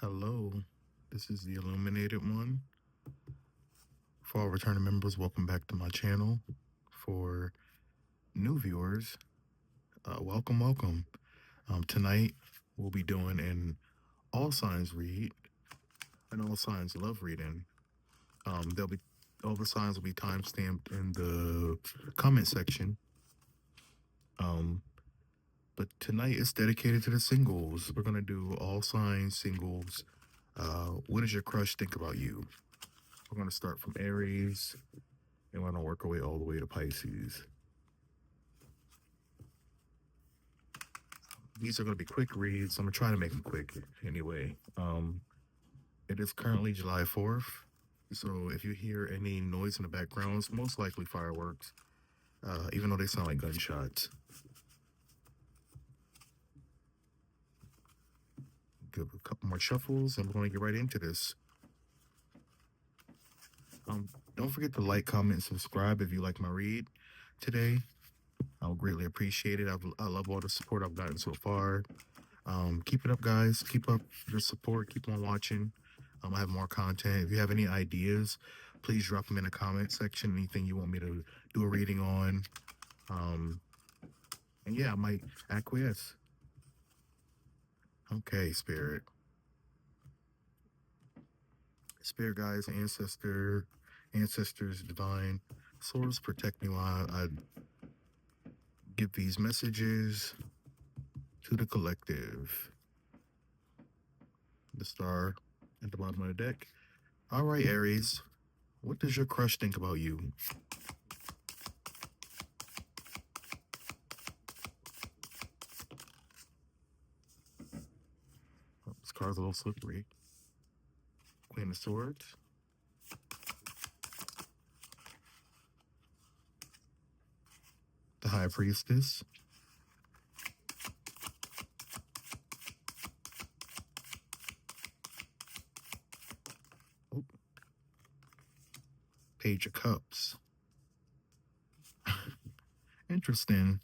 Hello, this is the Illuminated one. For all returning members, welcome back to my channel. For new viewers, welcome. Tonight we'll be doing an all signs read, an all signs love reading. There'll be all the signs will be time stamped in the comment section. But tonight it's dedicated to the singles. We're gonna do all signs singles. What does your crush think about you? We're gonna start from Aries, and we're gonna work our way all the way to Pisces. These are gonna be quick reads. I'm gonna try to make them quick anyway. It is currently July 4th, so if you hear any noise in the background, it's most likely fireworks, even though they sound like gunshots. Give a couple more shuffles, and we're gonna get right into this. Don't forget to like, comment, and subscribe if you like my read today. I would greatly appreciate it. I love all the support I've gotten so far. Keep it up, guys. Keep up your support. Keep on watching. I have more content. If you have any ideas, please drop them in the comment section. Anything you want me to do a reading on. And yeah, I might acquiesce. Okay, Spirit. Spirit guides, ancestors, divine source, protect me while I give these messages to the collective. The star at the bottom of the deck. All right, Aries. What does your crush think about you? Oh, this card's a little slippery. Queen of Swords. The High Priestess. Oh. Page of Cups. Interesting.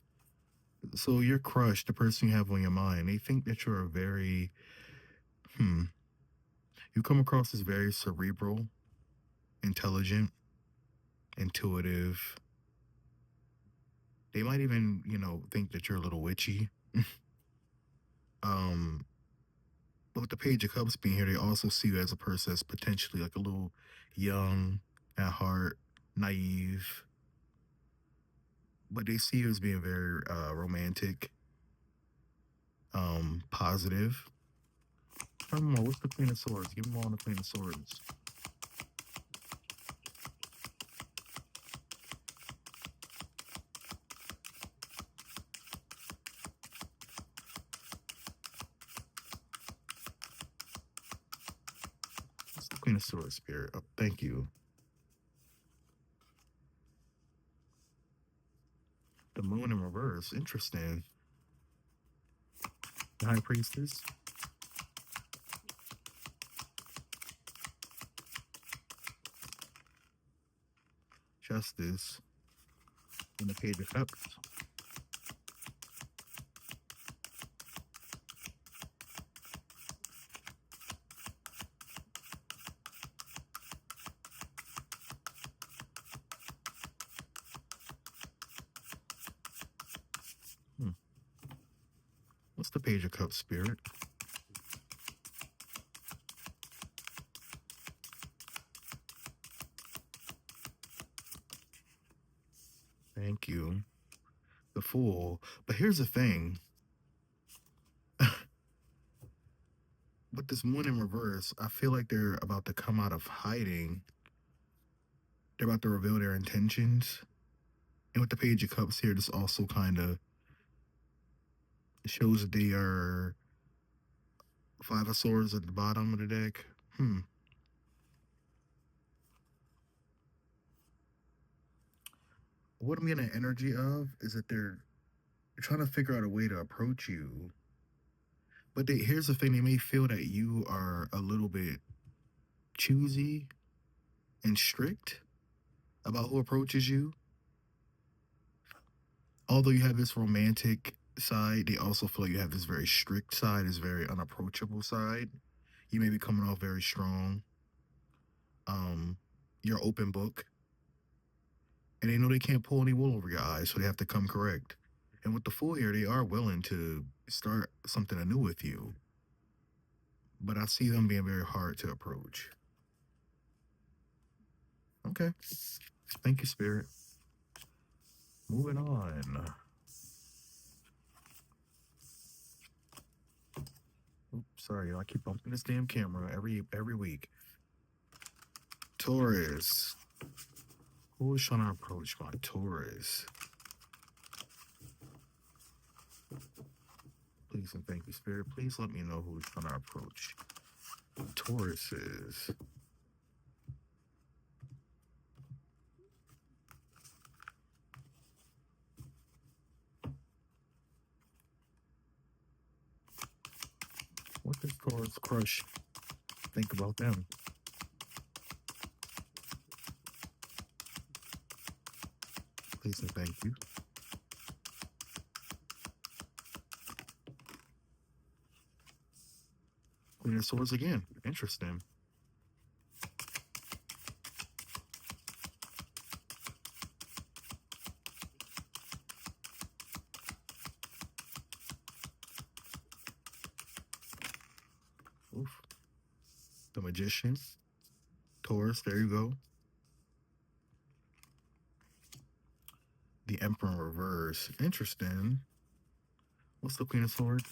So your crush, the person you have on your mind, they think that you're a very, you come across as very cerebral, intelligent, intuitive. They might even, think that you're a little witchy. But with the Page of Cups being here, they also see you as a person that's potentially like a little young at heart, naive. But they see you as being very romantic, positive. Tell me more. What's the Queen of Swords? Give me more on the Queen of Swords. What's the Queen of Swords, Spirit? Oh, thank you. The Moon in reverse. Interesting. The High Priestess. Justice. And the Page of Cups. What's the Page of Cups, Spirit? Thank you. The Fool. But here's the thing. With this Moon in reverse, I feel like they're about to come out of hiding. They're about to reveal their intentions. And with the Page of Cups here, this also kind of shows that they are Five of Swords at the bottom of the deck. What I'm getting an energy of is that they're trying to figure out a way to approach you. But here's the thing, they may feel that you are a little bit choosy and strict about who approaches you. Although you have this romantic side, they also feel like you have this very strict side, this very unapproachable side. You may be coming off very strong. You're open book, and they know they can't pull any wool over your eyes, so they have to come correct. And with the Fool here, they are willing to start something anew with you, but I see them being very hard to approach. Okay. Thank you, Spirit. Moving on. Oops, sorry, I keep bumping this damn camera every week. Taurus. Who is trying to approach my Taurus? Please and thank you, Spirit. Please let me know who's trying to approach Taurus is. What does Taurus crush think about them? Please and thank you. Queen of Swords again. Interesting. Oof. The Magician. Taurus, there you go. The Emperor in reverse. Interesting. What's the Queen of Swords?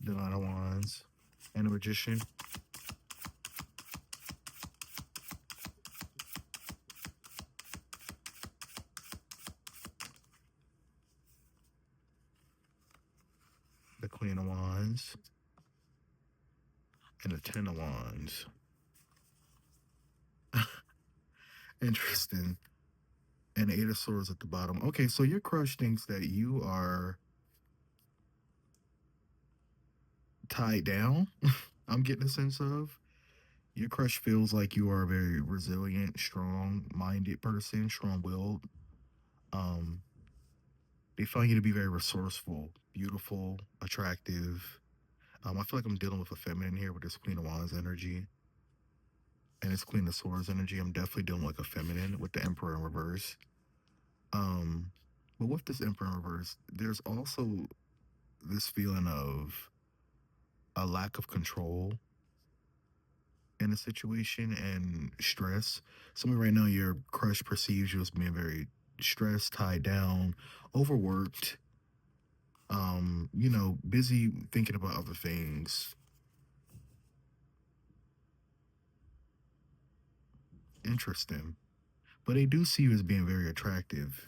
The Nine of Wands. And the Magician. The Queen of Wands. And the Ten of Wands. Interesting. And the Eight of Swords at the bottom. Okay, so your crush thinks that you are tied down. I'm getting a sense of. Your crush feels like you are a very resilient, strong-minded person, strong-willed. They find you to be very resourceful, beautiful, attractive. I feel like I'm dealing with a feminine here with this Queen of Wands energy and this Queen of Swords energy. I'm definitely dealing with a feminine with the Emperor in reverse. But with this Emperor in reverse, there's also this feeling of a lack of control in a situation and stress. Somebody right now, your crush perceives you as being very stressed, tied down, overworked, busy thinking about other things. Interesting. But they do see you as being very attractive.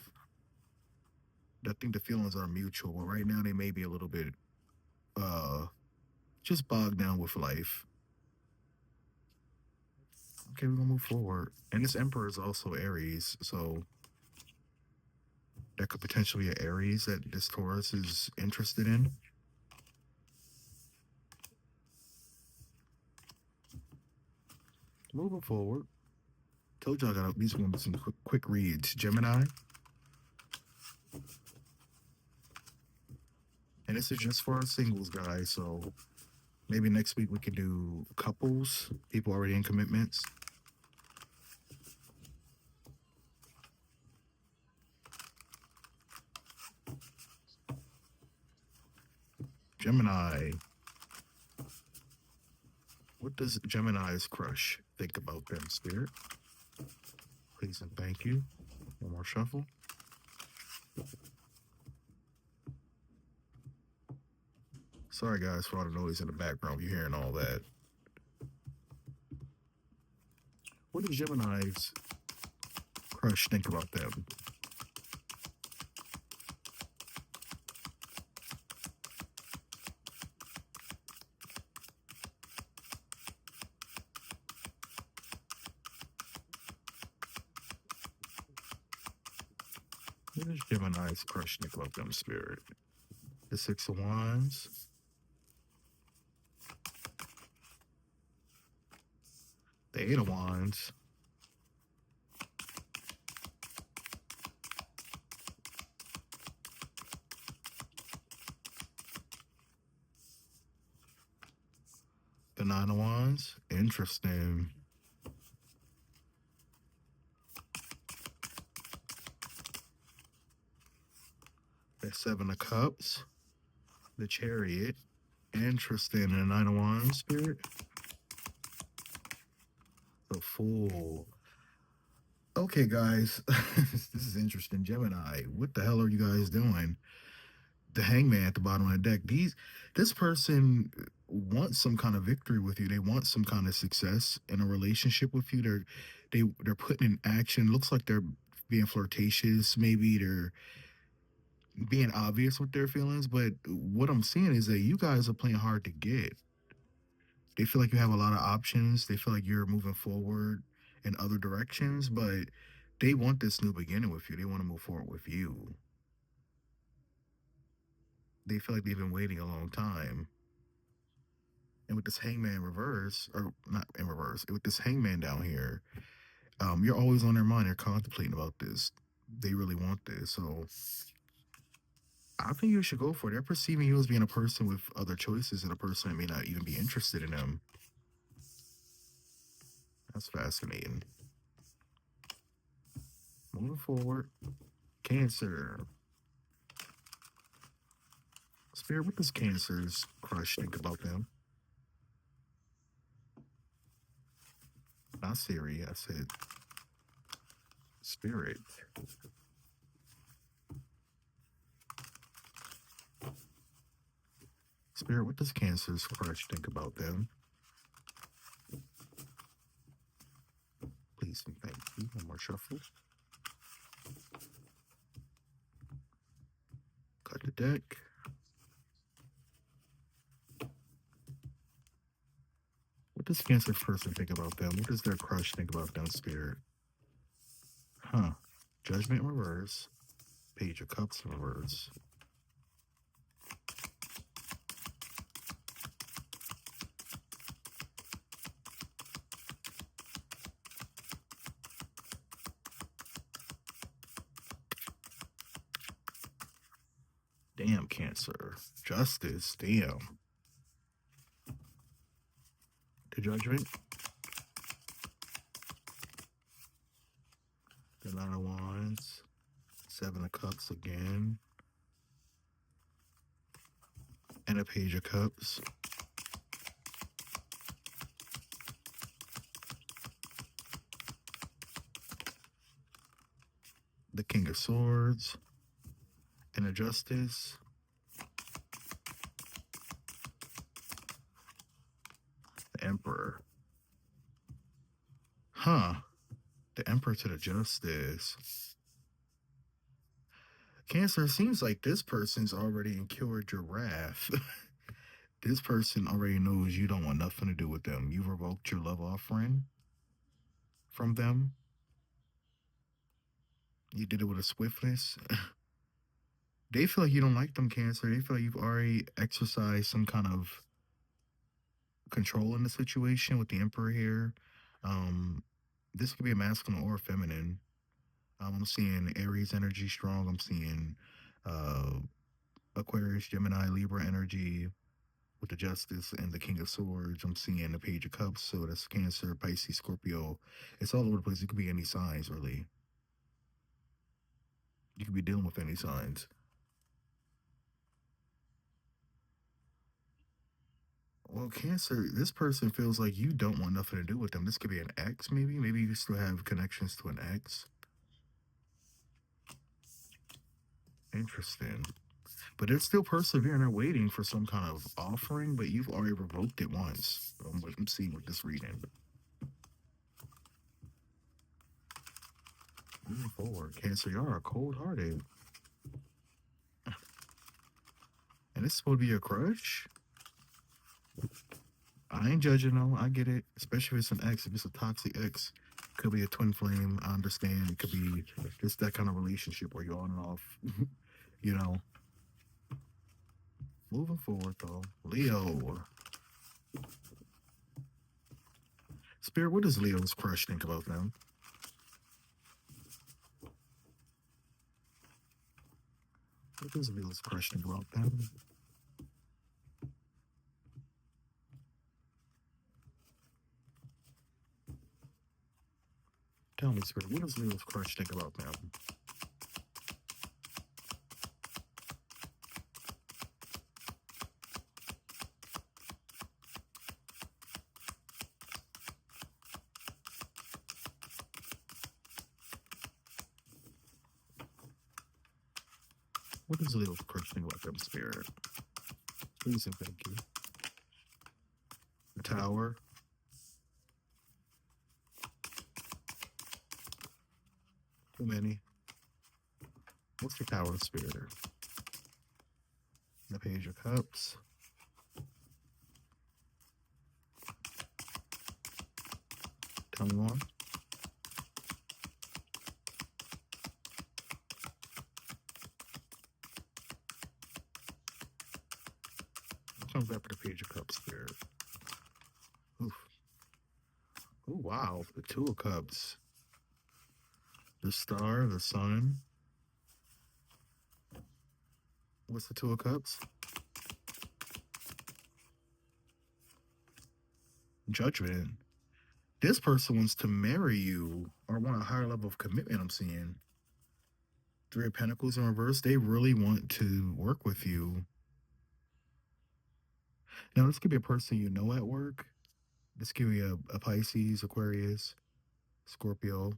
I think the feelings are mutual. But right now they may be a little bit just bogged down with life. Okay, we're gonna move forward. And this Emperor is also Aries, so that could potentially be an Aries that this Taurus is interested in. Moving forward. Told you I got these are gonna be some quick reads. Gemini. And this is just for our singles, guys. So maybe next week we could do couples, people already in commitments. Gemini. What does Gemini's crush think about them, Spirit? Please and thank you. One more shuffle. Sorry, guys, for all the noise in the background. You're hearing all that. What does Gemini's crush think about them? What does Gemini's crush think about them, Spirit? The Six of Wands. The Eight of Wands. The Nine of Wands. Interesting. The Seven of Cups. The Chariot. Interesting. And the Nine of Wands, Spirit. The Fool. Okay, guys. This is interesting. Gemini, what the hell are you guys doing? The Hangman at the bottom of the deck. This person wants some kind of victory with you. They want some kind of success in a relationship with you. They're putting in action. Looks like they're being flirtatious. Maybe they're being obvious with their feelings. But what I'm seeing is that you guys are playing hard to get. They feel like you have a lot of options. They feel like you're moving forward in other directions, but they want this new beginning with you. They want to move forward with you. They feel like they've been waiting a long time. And with this hangman reverse, or not in reverse, with this hangman down here, you're always on their mind. They're contemplating about this. They really want this. So I think you should go for it. They're perceiving you as being a person with other choices and a person that may not even be interested in them. That's fascinating. Moving forward. Cancer. Spirit, what does Cancer's crush think about them? Not Siri, I said Spirit. Spirit, what does Cancer's crush think about them? Please and thank you. One more shuffle. Cut the deck. What does Cancer's person think about them? What does their crush think about them, Spirit? Huh. Judgment in reverse. Page of Cups in reverse. Damn, Cancer. Justice. Damn. The Judgment. The Nine of Wands. Seven of Cups again. And a Page of Cups. The King of Swords. And a Justice. The Emperor. Huh. The Emperor to the Justice. Cancer, seems like this person's already incurred your wrath. This person already knows you don't want nothing to do with them. You revoked your love offering from them. You did it with a swiftness. They feel like you don't like them, Cancer. They feel like you've already exercised some kind of control in the situation with the Emperor here. This could be a masculine or a feminine. I'm seeing Aries energy strong. I'm seeing Aquarius, Gemini, Libra energy with the Justice and the King of Swords. I'm seeing the Page of Cups. So that's Cancer, Pisces, Scorpio. It's all over the place. It could be any signs, really. You could be dealing with any signs. Well, Cancer, this person feels like you don't want nothing to do with them. This could be an ex, maybe. Maybe you still have connections to an ex. Interesting. But they're still persevering. They're waiting for some kind of offering, but you've already revoked it once. I'm seeing with this reading. Moving forward, Cancer, you are cold-hearted. And this would be your crush? I ain't judging, though. I get it. Especially if it's an ex. If it's a toxic ex, could be a twin flame. I understand. It could be just that kind of relationship where you're on and off. You know. Moving forward, though. Leo. Spirit, what does Leo's crush think about them? What does Leo's crush think about them? Tell me, Spirit, what does Leo's crush think about them? What does Leo's crush think about them, Spirit? Please and thank you. The Tower. Too many. What's the Tower, Spirit? The Page of Cups. Tell me more. What comes after the Page of Cups, Spirit? Oof. Oh, wow. The Two of Cups. The Star, the Sun. What's the Two of Cups? Judgment. This person wants to marry you or want a higher level of commitment, I'm seeing. Three of Pentacles in reverse. They really want to work with you. Now, this could be a person you know at work. This could be a Pisces, Aquarius, Scorpio.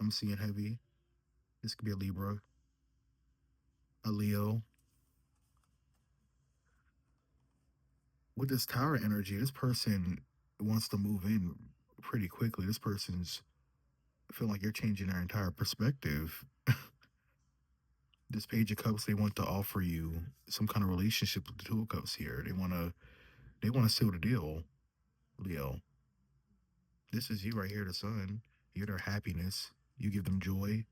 I'm seeing heavy. This could be a Libra, a Leo. With this Tower energy, this person wants to move in pretty quickly. This person's feel like you're changing their entire perspective. This Page of Cups, they want to offer you some kind of relationship with the Two of Cups here. They want to seal the deal, Leo. This is you right here, the Sun. You're their happiness. You give them joy.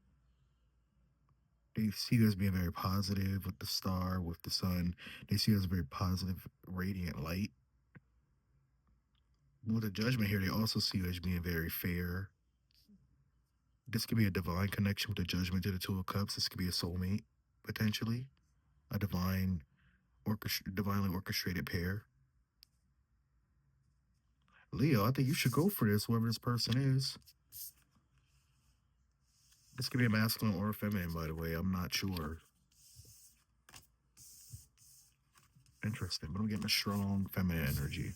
They see you as being very positive with the Star, with the Sun. They see you as a very positive, radiant light. With the Judgment here, they also see you as being very fair. This could be a divine connection with the Judgment to the Two of Cups. This could be a soulmate, potentially. A divinely orchestrated pair. Leo, I think you should go for this, whoever this person is. This could be a masculine or a feminine, by the way. I'm not sure. Interesting, but I'm getting a strong feminine energy.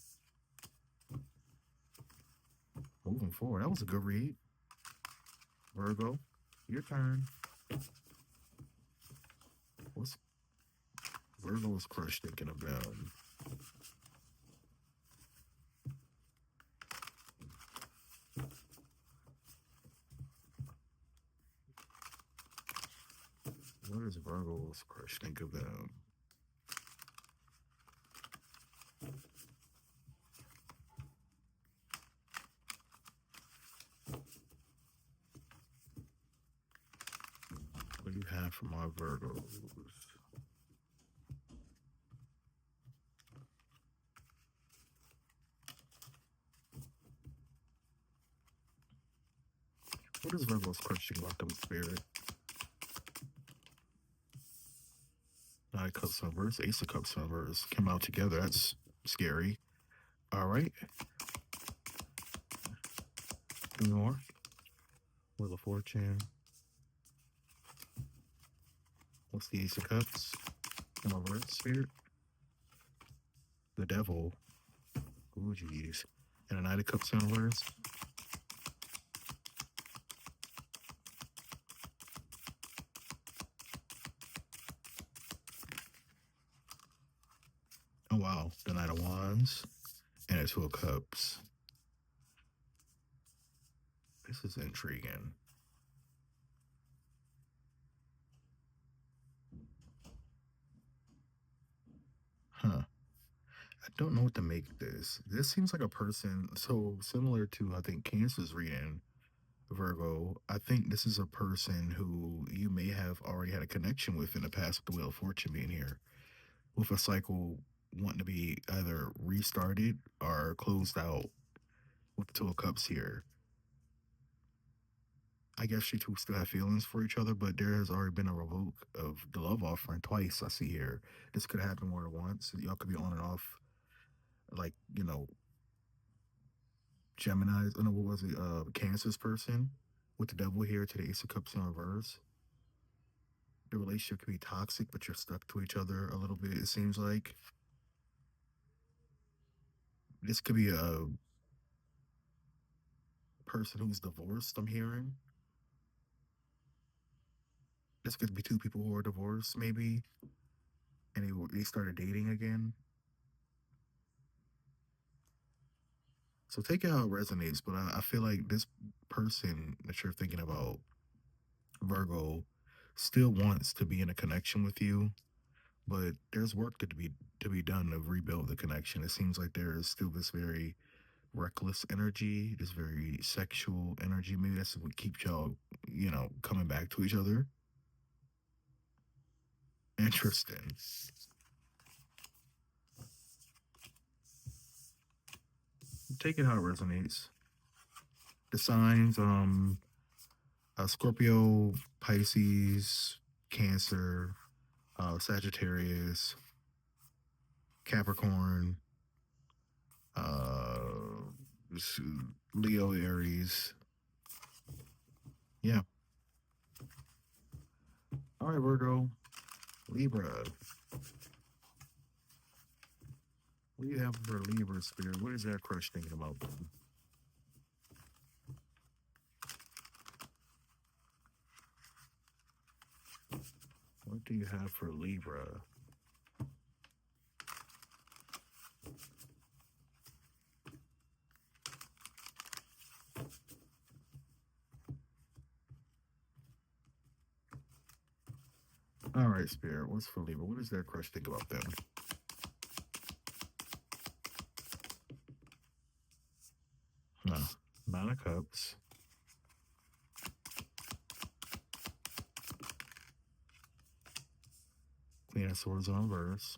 Moving forward, that was a good read. Virgo, your turn. What's Virgo's crush thinking about? What does Virgo's crush think about? What do you have for my Virgos? What is Virgo's crush think about them, Spirit? Nine of Cups in reverse, Ace of Cups in reverse. Came out together. That's scary. All right. Any more? Wheel of Fortune. What's the Ace of Cups? In reverse, Spirit? The Devil. Oh, jeez. And a Knight of Cups in reverse. Oh, wow. The Knight of Wands. And a Two of Cups. This is intriguing. Huh. I don't know what to make of this. This seems like a person so similar to, I think, Cancer's reading, Virgo. I think this is a person who you may have already had a connection with in the past with the Wheel of Fortune being here, with a cycle wanting to be either restarted or closed out with the Two of Cups here. I guess you two still have feelings for each other, but there has already been a revoke of the love offering twice, I see here. This could happen more than once. Y'all could be on and off, like, Gemini's, what was it, Cancer's person. With the devil here to the Ace of Cups in reverse, the relationship could be toxic, but you're stuck to each other a little bit, it seems like. This could be a person who's divorced, I'm hearing. This could be two people who are divorced, maybe, and they started dating again. So take it how it resonates, but I feel like this person that you're thinking about, Virgo, still wants to be in a connection with you, but there's work to be done to rebuild the connection. It seems like there is still this very reckless energy, this very sexual energy. Maybe that's what keeps y'all, coming back to each other. Interesting. Take it how it resonates. The signs, Scorpio, Pisces, Cancer, Sagittarius, Capricorn, uh, Leo, Aries. Yeah. All right, Virgo, Libra. What do you have for Libra spirit? What is that crush thinking about them? What do you have for Libra? All right, Spirit. What's for Libra? What does that crush think about them? No. Nine of Cups. Queen of Swords on reverse.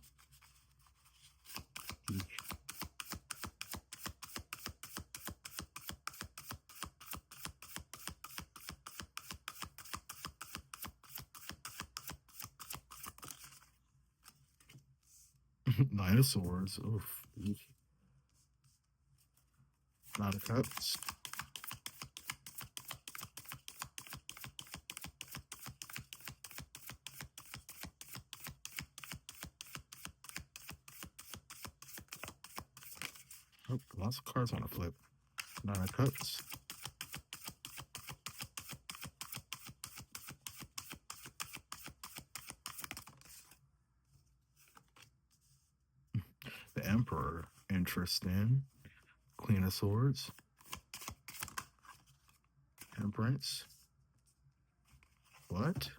Nine of Swords. Oof. Nine of Cups. Oh, lots of cards on a flip. Nine of Cups. The Emperor. Interesting. Queen of Swords. Temperance. What?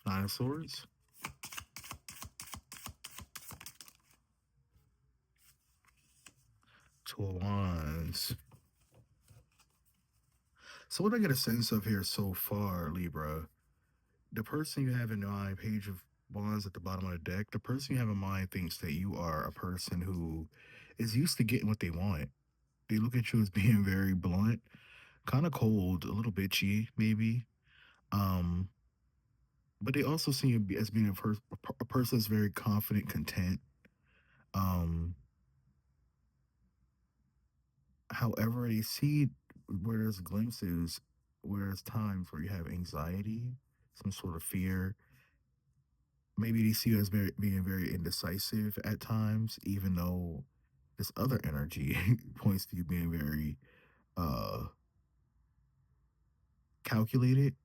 Nine of Swords. Two of Wands. So what I get a sense of here so far, Libra, the person you have in mind, Page of Wands at the bottom of the deck, the person you have in mind thinks that you are a person who is used to getting what they want. They look at you as being very blunt, kind of cold, a little bitchy, maybe. Um, but they also see you as being a person that's very confident, content. Um, However, they see where there's glimpses, where there's times where you have anxiety, some sort of fear. Maybe they see you as being very indecisive at times, even though this other energy points to you being very uh calculated.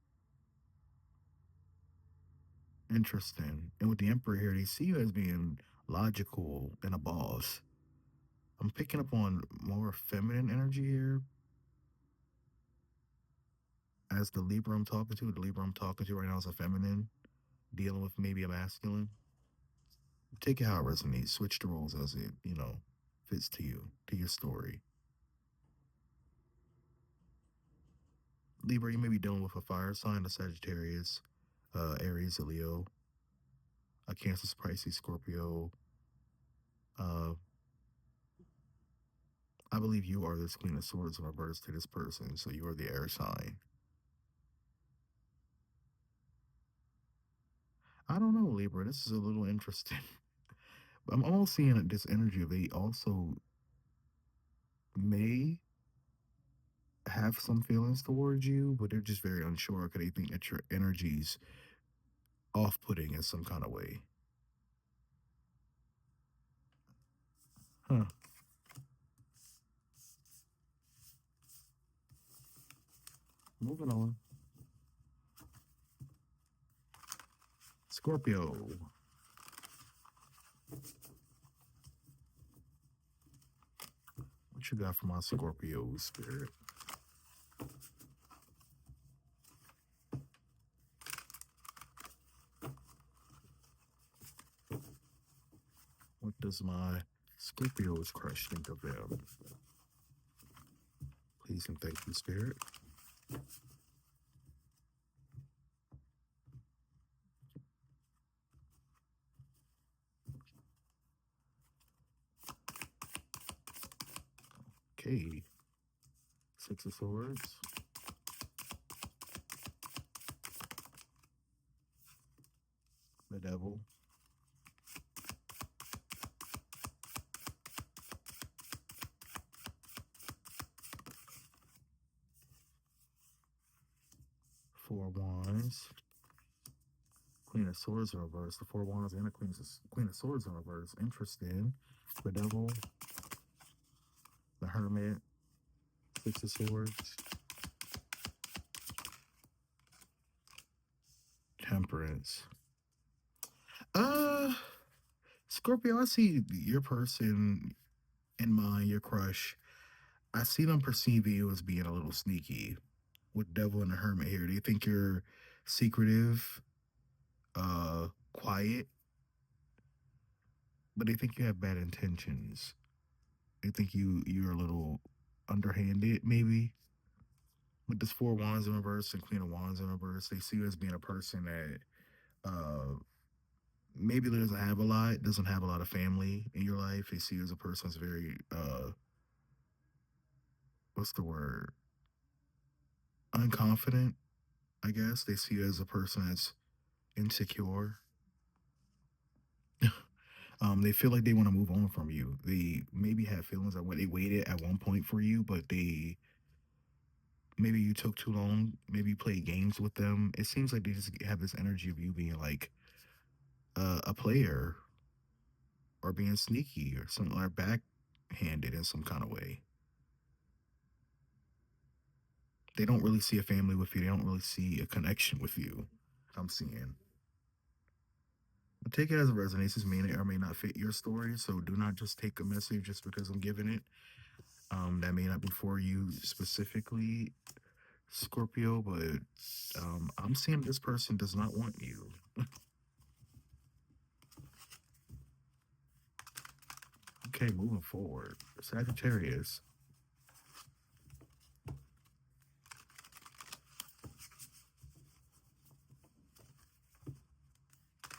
Interesting. And with the Emperor here, they see you as being logical and a boss. I'm picking up on more feminine energy here as the Libra I'm talking to. The Libra I'm talking to right now is a feminine, dealing with maybe a masculine. Take it how it resonates. Switch the roles as it, fits to you, to your story. Libra, you may be dealing with a fire sign, a Sagittarius, Aries, a Leo, a Cancer, Pisces, Scorpio. Uh, I believe you are this Queen of Swords in reverse to this person, so you are the air sign. I don't know, Libra. This is a little interesting. I'm almost seeing this energy of they also may have some feelings towards you, but they're just very unsure because they think that your energy's off-putting in some kind of way. Huh. Moving on. Scorpio. What you got for my Scorpio spirit? What does my Scorpio's crush think of them? Please and thank you, spirit. Okay. Six of Swords. The Devil. Four Wands. Queen of Swords in reverse. The Four Wands and the Queen of Swords in reverse. Interesting. The Devil. The Hermit. Six of Swords. Temperance. Uh, Scorpio, I see your person in mind, your crush. I see them perceive you as being a little sneaky. With Devil and the Hermit here, they think you're secretive, quiet, but they think you have bad intentions. They think you're a little underhanded, maybe. With this Four Wands in reverse and Queen of Wands in reverse, they see you as being a person that maybe doesn't have a lot, doesn't have a lot of family in your life. They see you as a person that's very what's the word? Unconfident, I guess. They see you as a person that's insecure. They feel like they want to move on from you. They maybe have feelings that when they waited at one point for you, but they maybe you took too long. Maybe you played games with them. It seems like they just have this energy of you being like a player or being sneaky or something, or backhanded in some kind of way. They don't really see a family with you. They don't really see a connection with you. I'm seeing. But take it as it resonates. This may or may not fit your story, so do not just take a message just because I'm giving it. That may not be for you specifically, Scorpio, but I'm seeing this person does not want you. Okay, moving forward. Sagittarius.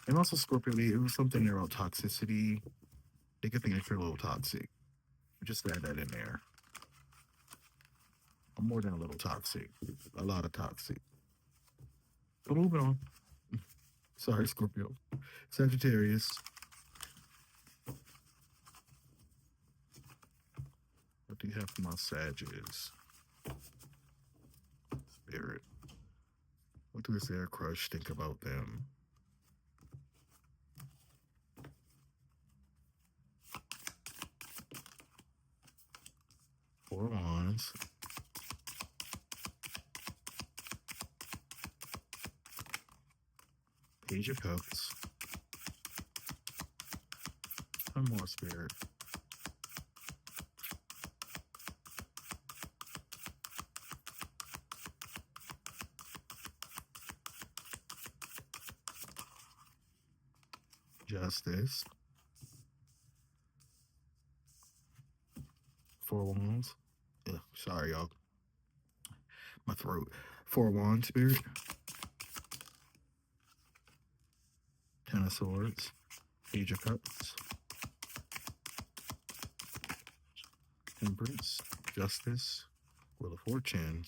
And also Scorpio, it was something there about toxicity. They could think that you're a little toxic. Just add that in there. I'm more than a little toxic. A lot of toxic. But moving on. Sorry, Scorpio. Sagittarius. What do you have for my Sagittarius? Spirit. What does their crush think about them? Four Wands. Page of Cups. One more, Spirit. Justice. Four Wands. Ugh, sorry, y'all. My throat. Four Wands, Spirit. Ten of Swords. Page of Cups. Temperance. Justice. Wheel of Fortune.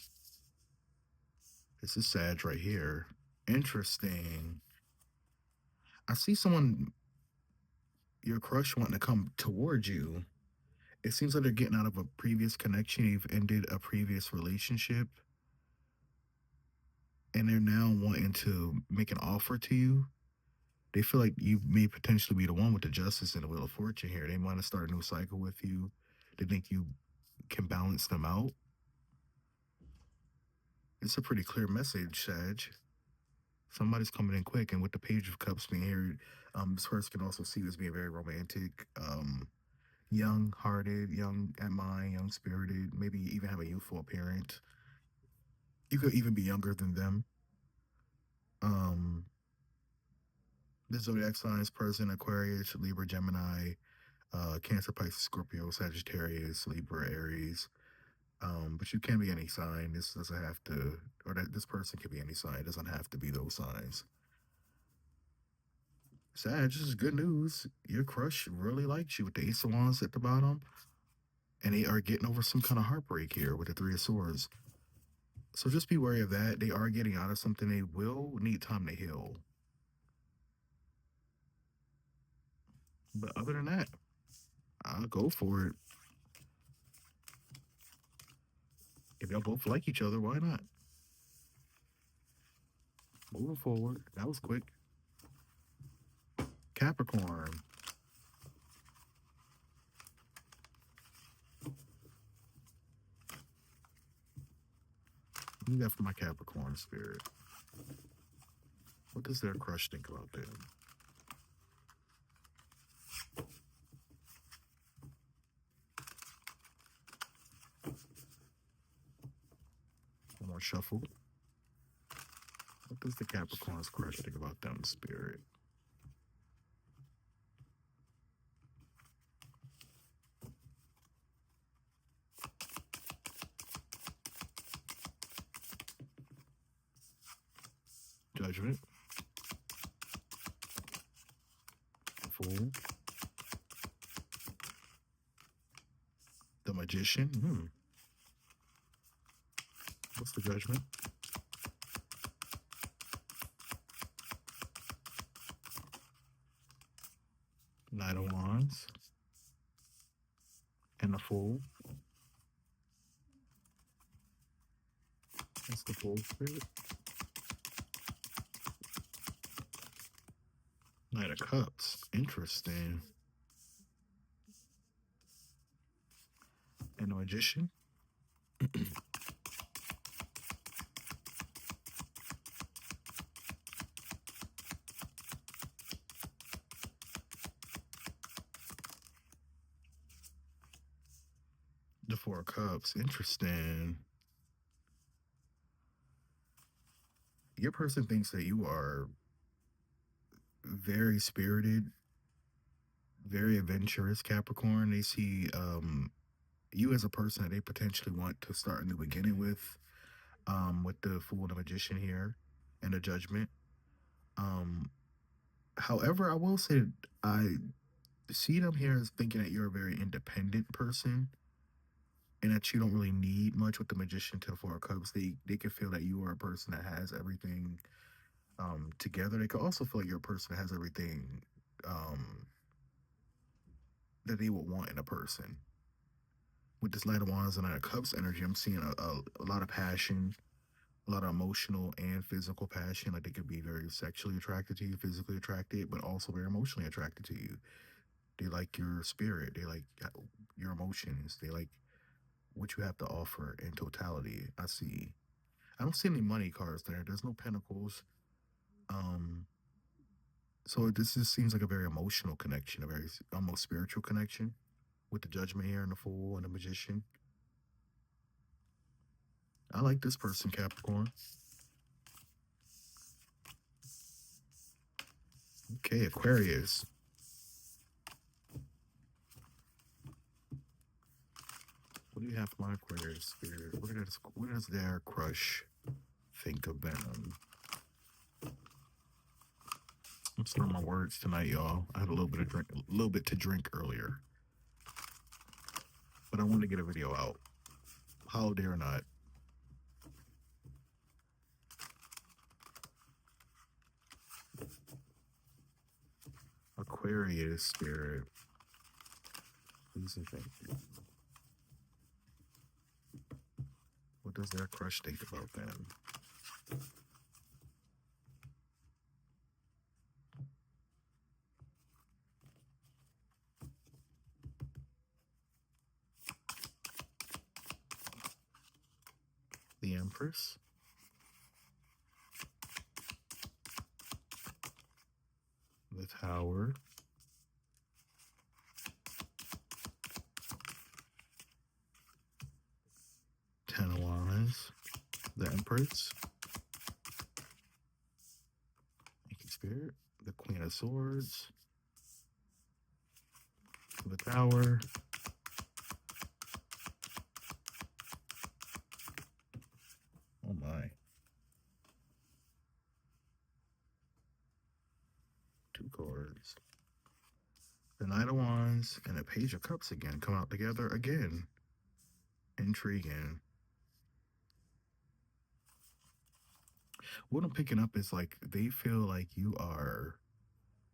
This is Sag right here. Interesting. I see someone, your crush, wanting to come towards you, It seems like they're getting out of a previous connection. You've ended a previous relationship, and they're now wanting to make an offer to you. They feel like you may potentially be the one with the justice and the wheel of fortune here. They want to start a new cycle with you. They think you can balance them out. It's a pretty clear message, Sag. Somebody's coming in quick, and with the Page of Cups being here, this person can also see this being very romantic, young-hearted, young at mind, young-spirited, maybe even have a youthful appearance. You could even be younger than them. Um, the zodiac signs present: Aquarius, Libra, Gemini, Cancer, Pisces, Scorpio, Sagittarius, Libra, Aries. But you can be any sign. This doesn't have to, or that this person can be any sign. It doesn't have to be those signs. Sag, this is good news. Your crush really likes you with the Ace of Wands at the bottom, and they are getting over some kind of heartbreak here with the Three of Swords. So just be wary of that. They are getting out of something. They will need time to heal. But other than that, I'll go for it. If y'all both like each other, why not? Moving forward. That was quick. Capricorn. What do you got for my Capricorn spirit? What does their crush think about them? One more shuffle. What does the Capricorn's crush think about them, spirit? Judgment. Fool. The Magician. What's the Judgment? Knight of Wands. And the Fool. That's the Fool spirit. Knight of Cups. Interesting. And the Magician. The Four of Cups. Interesting. Your person thinks that you are very spirited, very adventurous, Capricorn. They see you as a person that they potentially want to start a new beginning with the Fool and the Magician here and the Judgment. Um, However, I will say I see them here as thinking that you're a very independent person and that you don't really need much with the Magician to the Four of Cups. They can feel that you are a person that has everything together. They could also feel like you're a person that has everything um, that they would want in a person. With this Knight of Wands and Knight of Cups energy, I'm seeing a lot of passion, a lot of emotional and physical passion. Like they could be very sexually attracted to you, physically attracted, but also very emotionally attracted to you. They like your spirit. They like your emotions. They like what you have to offer in totality. I see. I don't see any money cards there. There's no pentacles. Um, so this just seems like a very emotional connection, a very almost spiritual connection with the Judgment here and the Fool and the Magician. I like this person, Capricorn. Okay, Aquarius. What do you have for my Aquarius spirit? What does their crush think of them? I'm slurring my words tonight, y'all. I had a little bit to drink earlier, but I wanted to get a video out, holiday or not. Aquarius spirit. Please and thank you. What does their crush think about them? The Empress, the Tower, 10 of Wands, the Empress, thank you, Spirit, the Queen of Swords, the Tower, oh my, 2 cards, the Knight of Wands, and the Page of Cups again come out together again. Intriguing. What I'm picking up is like they feel like you are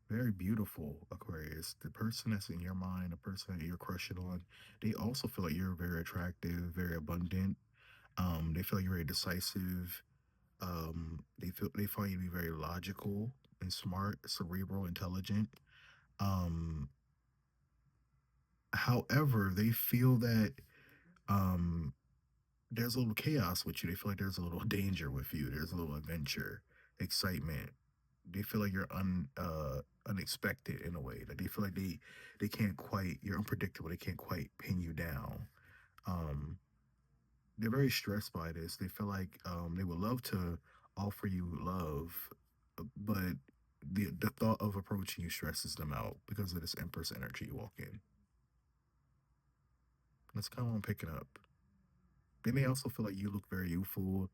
very beautiful, Aquarius. The person that's in your mind, the person that you're crushing on, they also feel like you're very attractive, very abundant. They feel like you're very decisive. They find you to be very logical and smart, cerebral, intelligent. Um, However, they feel that um there's a little chaos with you. They feel like there's a little danger with you. There's a little adventure, excitement. They feel like you're unexpected in a way. That they feel like they can't quite. You're unpredictable. They can't quite pin you down. Um, they're very stressed by this. They feel like they would love to offer you love, but the thought of approaching you stresses them out because of this Empress energy you walk in. That's kind of what I'm picking up. They may also feel like you look very youthful,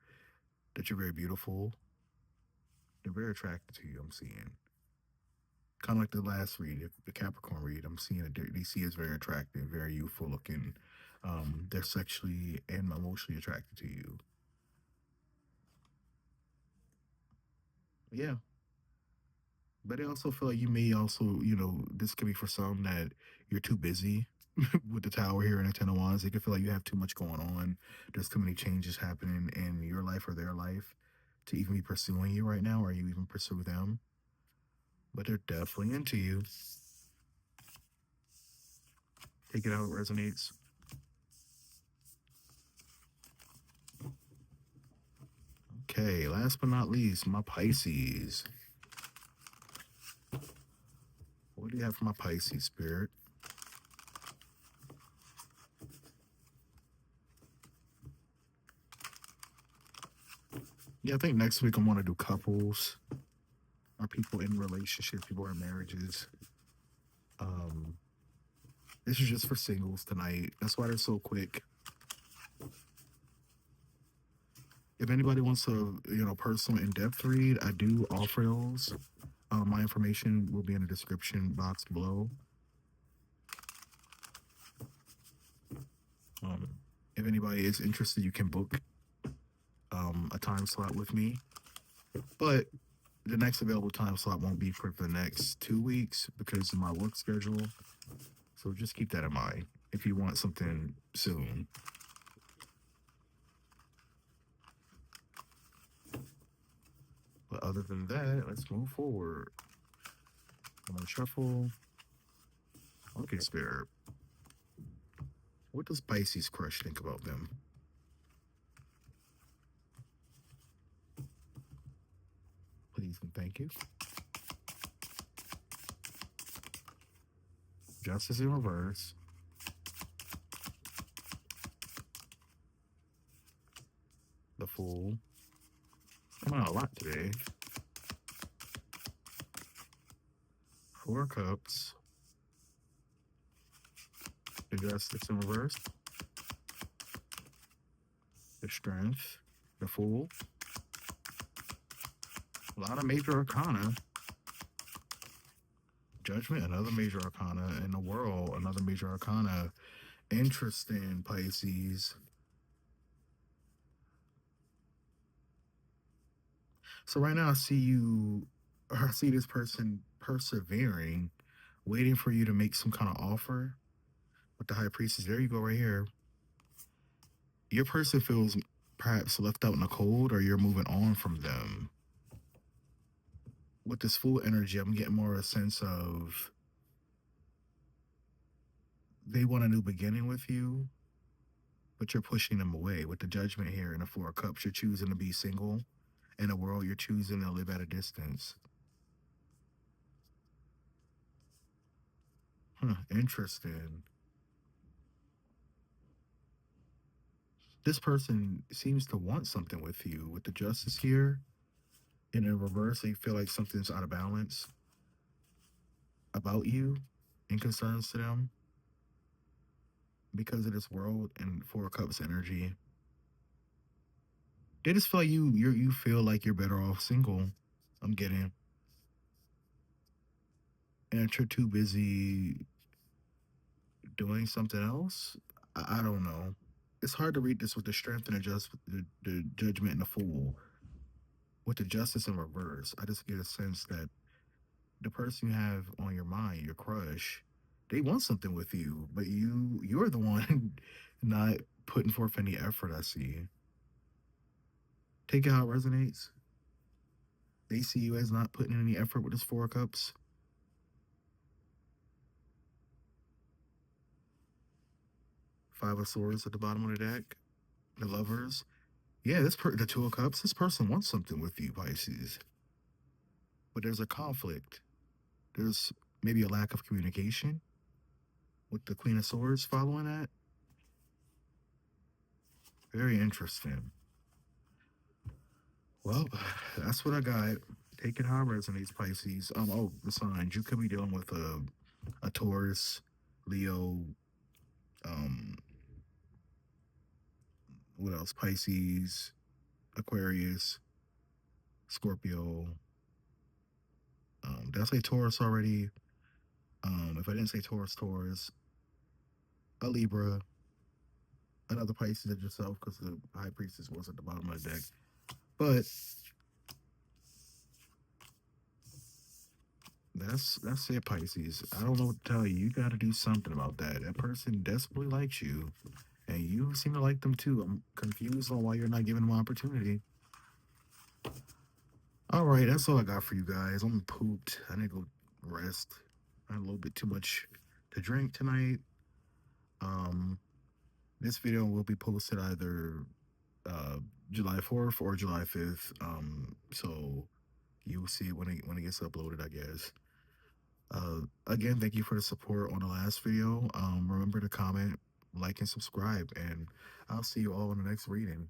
that you're very beautiful. They're very attracted to you. I'm seeing kind of like the last read, the Capricorn read. I'm seeing that they see as very attractive, very youthful looking. They're sexually and emotionally attracted to you. Yeah, but I also feel like you may also, this could be for some that you're too busy with the Tower here and the Ten of Wands. They could feel like you have too much going on. There's too many changes happening in your life or their life to even be pursuing you right now, or you even pursue them. But they're definitely into you. Take it how it resonates. Okay, last but not least, my Pisces. What do you have for my Pisces, Spirit? Yeah, I think next week I want to do couples or people in relationships, people in marriages. Um, this is just for singles tonight. That's why they're so quick. If anybody wants a personal in-depth read, I do offer those. My information will be in the description box below. Um, if anybody is interested, you can book a time slot with me. But the next available time slot won't be for the next 2 weeks because of my work schedule. So just keep that in mind if you want something soon. But other than that, let's move forward. I'm gonna shuffle. Okay, Spirit. What does Pisces crush think about them? Please and thank you. Justice in reverse. The Fool. Coming out a lot today. 4 of Cups. The Justice in reverse. The Strength. The Fool. A lot of major arcana. Judgment, another major arcana. In the World, another major arcana. Interesting, Pisces. So right now I see this person persevering, waiting for you to make some kind of offer. with the high priestess. There you go, right here. Your person feels perhaps left out in the cold, or you're moving on from them. With this full energy, I'm getting more a sense of they want a new beginning with you, but you're pushing them away. With the judgment here in the Four of Cups, you're choosing to be single. In a world, you're choosing to live at a distance. Huh, interesting. This person seems to want something with you. With the justice here, and in reverse, they feel like something's out of balance about you in concerns to them because of this world and Four of Cups energy. They just feel like you feel like you're better off single. I'm getting, and you're too busy doing something else. I don't know. It's hard to read this with the strength and the judgment and the fool. With the justice in reverse, I just get a sense that the person you have on your mind, your crush, they want something with you, but you're the one not putting forth any effort. I see. Take it how it resonates. They see you as not putting in any effort with this Four of Cups. Five of Swords at the bottom of the deck. The Lovers. Yeah, the Two of Cups. This person wants something with you, Pisces. But there's a conflict. There's maybe a lack of communication with the Queen of Swords following that. Very interesting. Well, that's what I got. Take it how it resonates, Pisces. Oh, the signs. You could be dealing with a Taurus, Leo, um, what else? Pisces, Aquarius, Scorpio. Did I say Taurus already? If I didn't say Taurus, Taurus, a Libra, another Pisces than yourself because the High Priestess was at the bottom of the deck. But that's it, Pisces. I don't know what to tell you. You got to do something about that. That person desperately likes you, and you seem to like them too. I'm confused on why you're not giving them opportunity. All right, that's all I got for you guys. I'm pooped. I need to go rest. I had a little bit too much to drink tonight. Um, this video will be posted either uh July 4th or July 5th. So you'll see it when it gets uploaded, I guess. Again, thank you for the support on the last video. Remember to comment, like, and subscribe, and I'll see you all in the next reading.